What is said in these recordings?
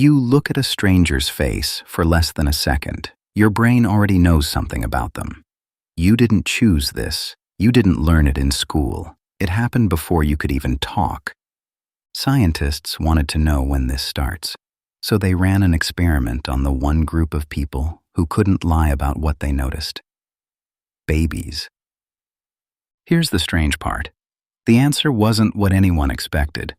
You look at a stranger's face for less than a second. Your brain already knows something about them. You didn't choose this. You didn't learn it in school. It happened before you could even talk. Scientists wanted to know when this starts, so they ran an experiment on the one group of people who couldn't lie about what they noticed. Babies. Here's the strange part. The answer wasn't what anyone expected.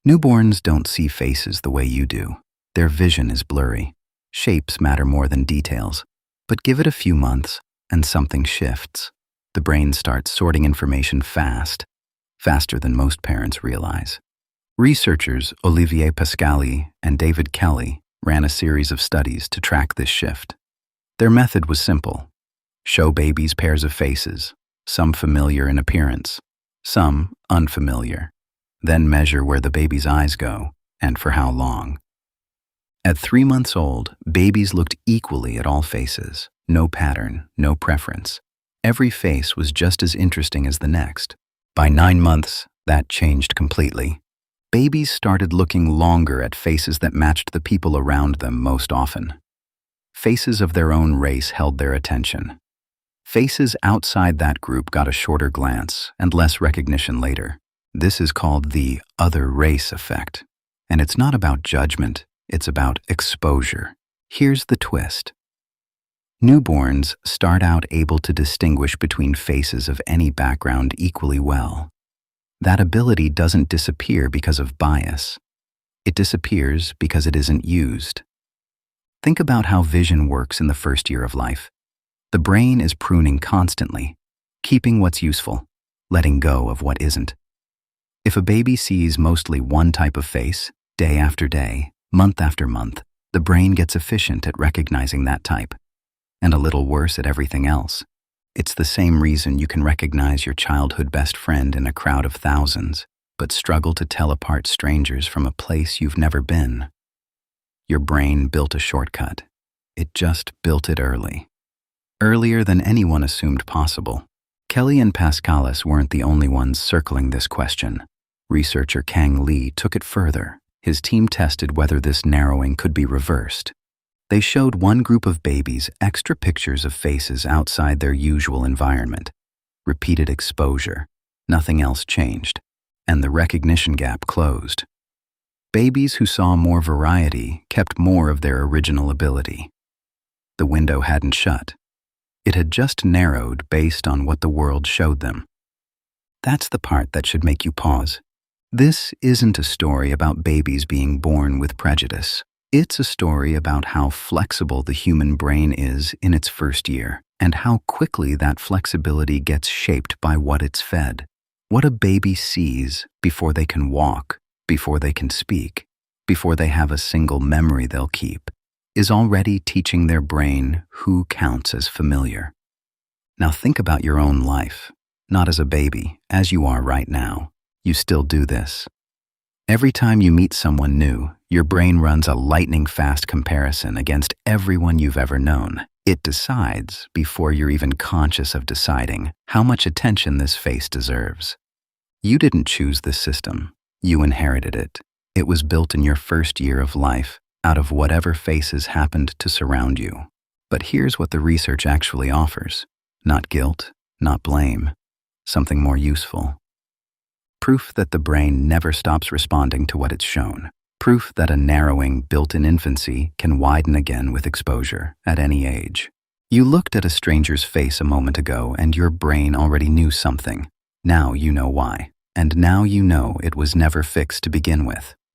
Newborns don't see faces the way you do. Their vision is blurry. Shapes matter more than details. But give it a few months, and something shifts. The brain starts sorting information fast, faster than most parents realize. Researchers Olivier Pascalis and David Kelly ran a series of studies to track this shift. Their method was simple. Show babies pairs of faces, some familiar in appearance, some unfamiliar. Then measure where the baby's eyes go and for how long. At 3 months old, babies looked equally at all faces. No pattern, no preference. Every face was just as interesting as the next. By 9 months, that changed completely. Babies started looking longer at faces that matched the people around them most often. Faces of their own race held their attention. Faces outside that group got a shorter glance and less recognition later. This is called the other race effect. And it's not about judgment, it's about exposure. Here's the twist. Newborns start out able to distinguish between faces of any background equally well. That ability doesn't disappear because of bias. It disappears because it isn't used. Think about how vision works in the first year of life. The brain is pruning constantly, keeping what's useful, letting go of what isn't. If a baby sees mostly one type of face, day after day, month after month, the brain gets efficient at recognizing that type, and a little worse at everything else. It's the same reason you can recognize your childhood best friend in a crowd of thousands, but struggle to tell apart strangers from a place you've never been. Your brain built a shortcut. It just built it early. Earlier than anyone assumed possible. Kelly and Pascalis weren't the only ones circling this question. Researcher Kang Lee took it further. His team tested whether this narrowing could be reversed. They showed one group of babies extra pictures of faces outside their usual environment. Repeated exposure. Nothing else changed, and the recognition gap closed. Babies who saw more variety kept more of their original ability. The window hadn't shut. It had just narrowed based on what the world showed them. That's the part that should make you pause. This isn't a story about babies being born with prejudice. It's a story about how flexible the human brain is in its first year, and how quickly that flexibility gets shaped by what it's fed. What a baby sees before they can walk, before they can speak, before they have a single memory they'll keep, is already teaching their brain who counts as familiar. Now think about your own life, not as a baby, as you are right now. You still do this. Every time you meet someone new, your brain runs a lightning-fast comparison against everyone you've ever known. It decides, before you're even conscious of deciding, how much attention this face deserves. You didn't choose this system. You inherited it. It was built in your first year of life, out of whatever faces happened to surround you. But here's what the research actually offers. Not guilt, not blame. Something more useful. Proof that the brain never stops responding to what it's shown. Proof that a narrowing built in infancy can widen again with exposure at any age. You looked at a stranger's face a moment ago and your brain already knew something. Now you know why. And now you know it was never fixed to begin with.